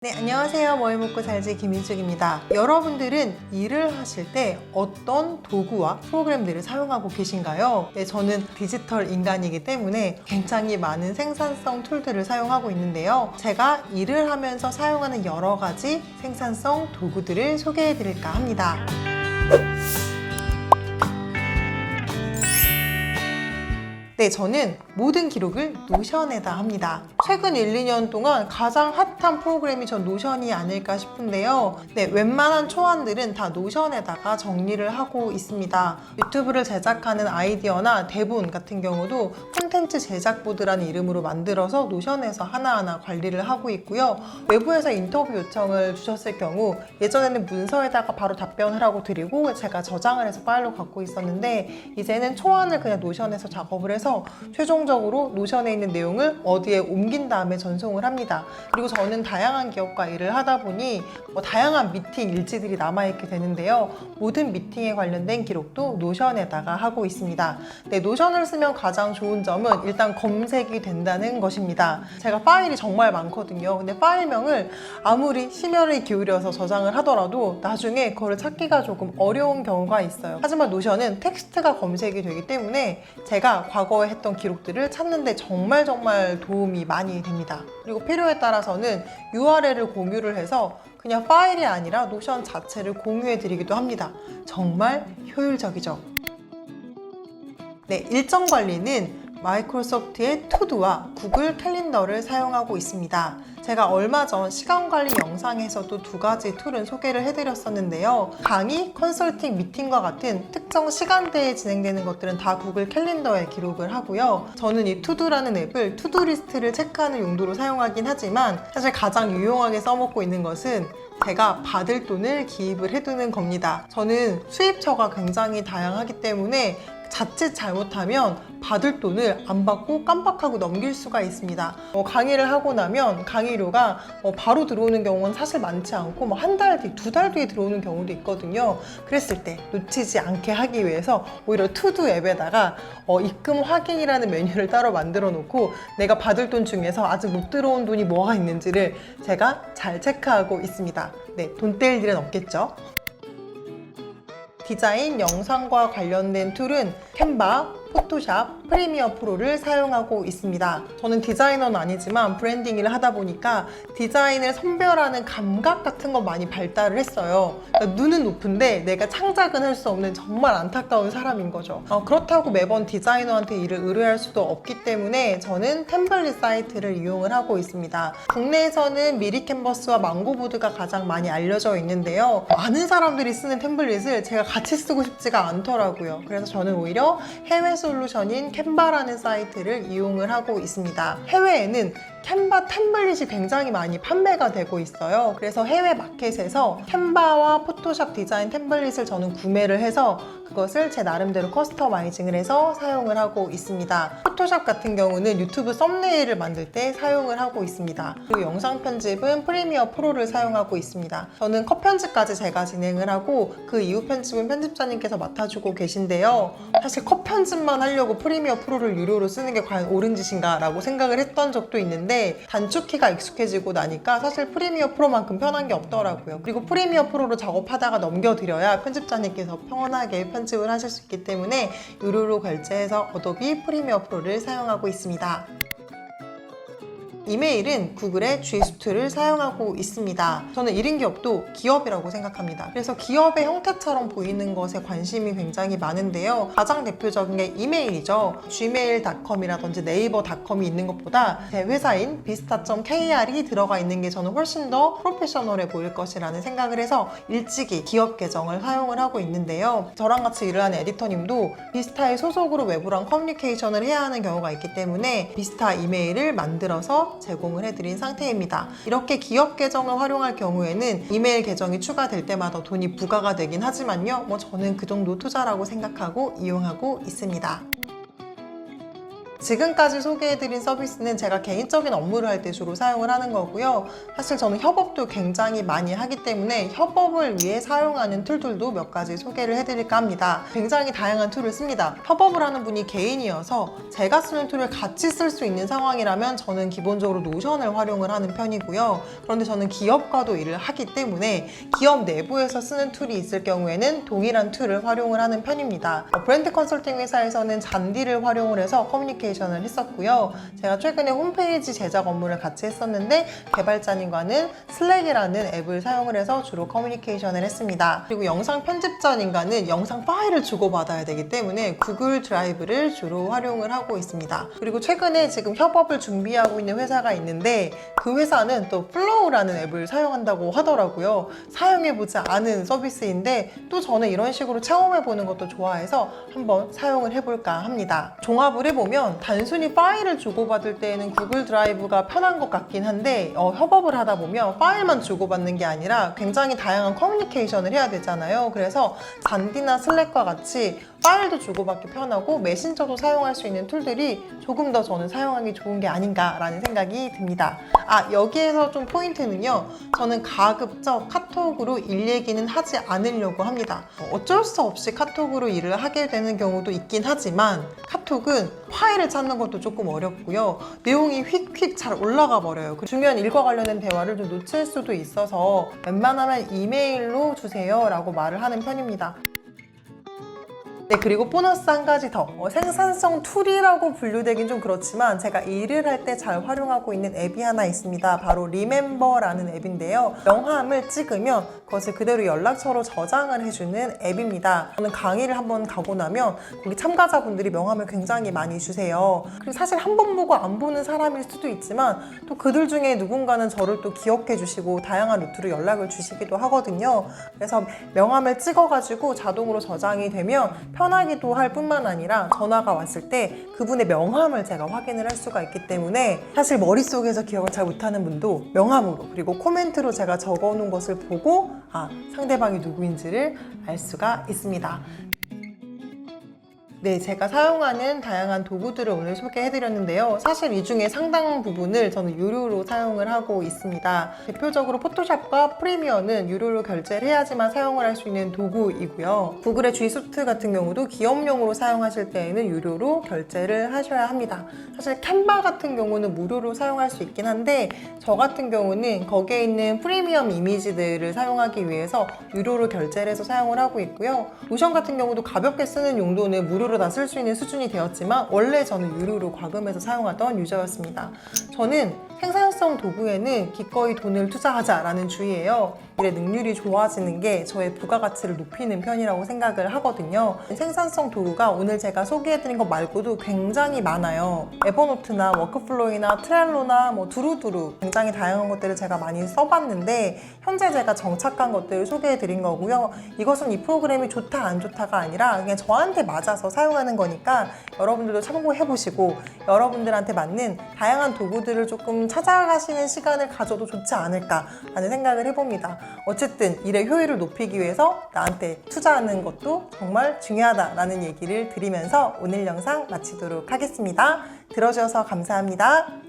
네, 안녕하세요. 뭘 먹고 살지 김인숙입니다. 여러분들은 일을 하실 때 어떤 도구와 프로그램들을 사용하고 계신가요? 네, 저는 디지털 인간이기 때문에 굉장히 많은 생산성 툴들을 사용하고 있는데요. 제가 일을 하면서 사용하는 여러 가지 생산성 도구들을 소개해 드릴까 합니다. 네, 저는 모든 기록을 노션에다 합니다. 최근 1, 2년 동안 가장 핫한 프로그램이 전 노션이 아닐까 싶은데요. 네, 웬만한 초안들은 다 노션에다가 정리를 하고 있습니다. 유튜브를 제작하는 아이디어나 대본 같은 경우도 콘텐츠 제작보드라는 이름으로 만들어서 노션에서 하나하나 관리를 하고 있고요. 외부에서 인터뷰 요청을 주셨을 경우 예전에는 문서에다가 바로 답변을 하고 드리고 제가 저장을 해서 파일로 갖고 있었는데 이제는 초안을 그냥 노션에서 작업을 해서 최종적으로 노션에 있는 내용을 어디에 옮긴 다음에 전송을 합니다. 그리고 저는 다양한 기업과 일을 하다 보니 다양한 미팅 일지들이 남아있게 되는데요. 모든 미팅에 관련된 기록도 노션에다가 하고 있습니다. 네, 노션을 쓰면 가장 좋은 점은 일단 검색이 된다는 것입니다. 제가 파일이 정말 많거든요. 근데 파일명을 아무리 심혈을 기울여서 저장을 하더라도 나중에 그거를 찾기가 조금 어려운 경우가 있어요. 하지만 노션은 텍스트가 검색이 되기 때문에 제가 과거에 했던 기록들을 찾는데 정말 도움이 많이 됩니다. 그리고 필요에 따라서는 URL을 공유를 해서 그냥 파일이 아니라 노션 자체를 공유해 드리기도 합니다. 정말 효율적이죠. 네, 일정 관리는 마이크로소프트의 투두와 구글 캘린더를 사용하고 있습니다. 제가 얼마 전 시간관리 영상에서도 두 가지 툴은 소개를 해드렸었는데요. 강의, 컨설팅, 미팅과 같은 특정 시간대에 진행되는 것들은 다 구글 캘린더에 기록을 하고요. 저는 이 투두라는 앱을 투두 리스트를 체크하는 용도로 사용하긴 하지만 사실 가장 유용하게 써먹고 있는 것은 제가 받을 돈을 기입을 해두는 겁니다. 저는 수입처가 굉장히 다양하기 때문에 자칫 잘못하면 받을 돈을 안 받고 깜빡하고 넘길 수가 있습니다. 강의를 하고 나면 강의료가 바로 들어오는 경우는 사실 많지 않고 한 달 뒤, 두 달 뒤에 들어오는 경우도 있거든요. 그랬을 때 놓치지 않게 하기 위해서 오히려 투두 앱에다가 입금 확인이라는 메뉴를 따로 만들어 놓고 내가 받을 돈 중에서 아직 못 들어온 돈이 뭐가 있는지를 제가 잘 체크하고 있습니다. 네, 돈 뗄 일은 없겠죠? 디자인, 영상과 관련된 툴은 캔바, 포토샵, 프리미어 프로를 사용하고 있습니다. 저는 디자이너는 아니지만 브랜딩 일을 하다 보니까 디자인을 선별하는 감각 같은 거 많이 발달을 했어요. 그러니까 눈은 높은데 내가 창작은 할 수 없는 정말 안타까운 사람인 거죠. 그렇다고 매번 디자이너한테 일을 의뢰할 수도 없기 때문에 저는 템플릿 사이트를 이용을 하고 있습니다. 국내에서는 미리 캔버스와 망고보드가 가장 많이 알려져 있는데요. 많은 사람들이 쓰는 템플릿을 제가 같이 쓰고 싶지가 않더라고요. 그래서 저는 오히려 해외 솔루션인 캔바라는 사이트를 이용을 하고 있습니다. 해외에는 캔바 템플릿이 굉장히 많이 판매가 되고 있어요. 그래서 해외 마켓에서 캔바와 포토샵 디자인 템플릿을 저는 구매를 해서 그것을 제 나름대로 커스터마이징을 해서 사용을 하고 있습니다. 포토샵 같은 경우는 유튜브 썸네일을 만들 때 사용을 하고 있습니다. 그리고 영상 편집은 프리미어 프로를 사용하고 있습니다. 저는 컷 편집까지 제가 진행을 하고 그 이후 편집은 편집자님께서 맡아주고 계신데요. 사실 컷 편집만 하려고 프리미어 프로를 유료로 쓰는 게 과연 옳은 짓인가 라고 생각을 했던 적도 있는데 단축키가 익숙해지고 나니까 사실 프리미어 프로만큼 편한 게 없더라고요. 그리고 프리미어 프로로 작업하다가 넘겨드려야 편집자님께서 편하게 편집을 하실 수 있기 때문에 유료로 결제해서 어도비 프리미어 프로를 사용하고 있습니다. 이메일은 구글의 G수트를 사용하고 있습니다. 저는 1인 기업도 기업이라고 생각합니다. 그래서 기업의 형태처럼 보이는 것에 관심이 굉장히 많은데요. 가장 대표적인 게 이메일이죠. gmail.com이라든지 네이버.com이 있는 것보다 제 회사인 비스타.kr이 들어가 있는 게 저는 훨씬 더 프로페셔널해 보일 것이라는 생각을 해서 일찍이 기업 계정을 사용을 하고 있는데요. 저랑 같이 일을 하는 에디터님도 비스타의 소속으로 외부랑 커뮤니케이션을 해야 하는 경우가 있기 때문에 비스타 이메일을 만들어서 제공을 해드린 상태입니다. 이렇게 기업 계정을 활용할 경우에는 이메일 계정이 추가될 때마다 돈이 부과가 되긴 하지만요. 저는 그 정도 투자라고 생각하고 이용하고 있습니다. 지금까지 소개해드린 서비스는 제가 개인적인 업무를 할 때 주로 사용을 하는 거고요. 사실 저는 협업도 굉장히 많이 하기 때문에 협업을 위해 사용하는 툴들도 몇 가지 소개를 해드릴까 합니다. 굉장히 다양한 툴을 씁니다. 협업을 하는 분이 개인이어서 제가 쓰는 툴을 같이 쓸 수 있는 상황이라면 저는 기본적으로 노션을 활용을 하는 편이고요. 그런데 저는 기업과도 일을 하기 때문에 기업 내부에서 쓰는 툴이 있을 경우에는 동일한 툴을 활용을 하는 편입니다. 브랜드 컨설팅 회사에서는 잔디를 활용을 해서 커뮤니케이션을 했었고요. 제가 최근에 홈페이지 제작 업무를 같이 했었는데 개발자님과는 슬랙이라는 앱을 사용을 해서 주로 커뮤니케이션을 했습니다. 그리고 영상 편집자님과는 영상 파일을 주고받아야 되기 때문에 구글 드라이브를 주로 활용을 하고 있습니다. 그리고 최근에 지금 협업을 준비하고 있는 회사가 있는데 그 회사는 또 플로우라는 앱을 사용한다고 하더라고요. 사용해보지 않은 서비스인데 또 저는 이런 식으로 체험해보는 것도 좋아해서 한번 사용을 해볼까 합니다. 종합을 해보면 단순히 파일을 주고받을 때에는 구글 드라이브가 편한 것 같긴 한데 협업을 하다 보면 파일만 주고받는 게 아니라 굉장히 다양한 커뮤니케이션을 해야 되잖아요. 그래서 잔디나 슬랙과 같이 파일도 주고받기 편하고 메신저도 사용할 수 있는 툴들이 조금 더 저는 사용하기 좋은 게 아닌가라는 생각이 듭니다. 여기에서 좀 포인트는요. 저는 가급적 카톡으로 일 얘기는 하지 않으려고 합니다. 어쩔 수 없이 카톡으로 일을 하게 되는 경우도 있긴 하지만 카톡은 파일을 찾는 것도 조금 어렵고요. 내용이 휙휙 잘 올라가 버려요. 중요한 일과 관련된 대화를 좀 놓칠 수도 있어서 웬만하면 이메일로 주세요 라고 말을 하는 편입니다. 네, 그리고 보너스 한 가지 더. 생산성 툴이라고 분류되긴 좀 그렇지만 제가 일을 할 때 잘 활용하고 있는 앱이 하나 있습니다. 바로 리멤버라는 앱인데요. 명함을 찍으면 그것을 그대로 연락처로 저장을 해주는 앱입니다. 저는 강의를 한번 가고 나면 거기 참가자분들이 명함을 굉장히 많이 주세요. 그리고 사실 한 번 보고 안 보는 사람일 수도 있지만 또 그들 중에 누군가는 저를 또 기억해 주시고 다양한 루트로 연락을 주시기도 하거든요. 그래서 명함을 찍어가지고 자동으로 저장이 되면 편하기도 할 뿐만 아니라 전화가 왔을 때 그분의 명함을 제가 확인을 할 수가 있기 때문에 사실 머릿속에서 기억을 잘 못하는 분도 명함으로 그리고 코멘트로 제가 적어놓은 것을 보고 상대방이 누구인지를 알 수가 있습니다. 네, 제가 사용하는 다양한 도구들을 오늘 소개해드렸는데요. 사실 이 중에 상당 부분을 저는 유료로 사용을 하고 있습니다. 대표적으로 포토샵과 프리미어는 유료로 결제를 해야지만 사용을 할 수 있는 도구이고요. 구글의 G수트 같은 경우도 기업용으로 사용하실 때에는 유료로 결제를 하셔야 합니다. 사실 캔바 같은 경우는 무료로 사용할 수 있긴 한데 저 같은 경우는 거기에 있는 프리미엄 이미지들을 사용하기 위해서 유료로 결제를 해서 사용을 하고 있고요. 노션 같은 경우도 가볍게 쓰는 용도는 무료로 다 쓸 수 있는 수준이 되었지만 원래 저는 유료로 과금해서 사용하던 유저였습니다. 저는 생산성 도구에는 기꺼이 돈을 투자하자라는 주의예요. 일의 능률이 좋아지는 게 저의 부가가치를 높이는 편이라고 생각을 하거든요. 생산성 도구가 오늘 제가 소개해드린 것 말고도 굉장히 많아요. 에버노트나 워크플로우나 트렐로나 두루두루 굉장히 다양한 것들을 제가 많이 써봤는데 현재 제가 정착한 것들을 소개해드린 거고요. 이것은 이 프로그램이 좋다 안 좋다가 아니라 그냥 저한테 맞아서 사용하는 거니까 여러분들도 참고해보시고 여러분들한테 맞는 다양한 도구들을 조금 찾아가시는 시간을 가져도 좋지 않을까라는 생각을 해봅니다. 어쨌든 일의 효율을 높이기 위해서 나한테 투자하는 것도 정말 중요하다라는 얘기를 드리면서 오늘 영상 마치도록 하겠습니다. 들어주셔서 감사합니다.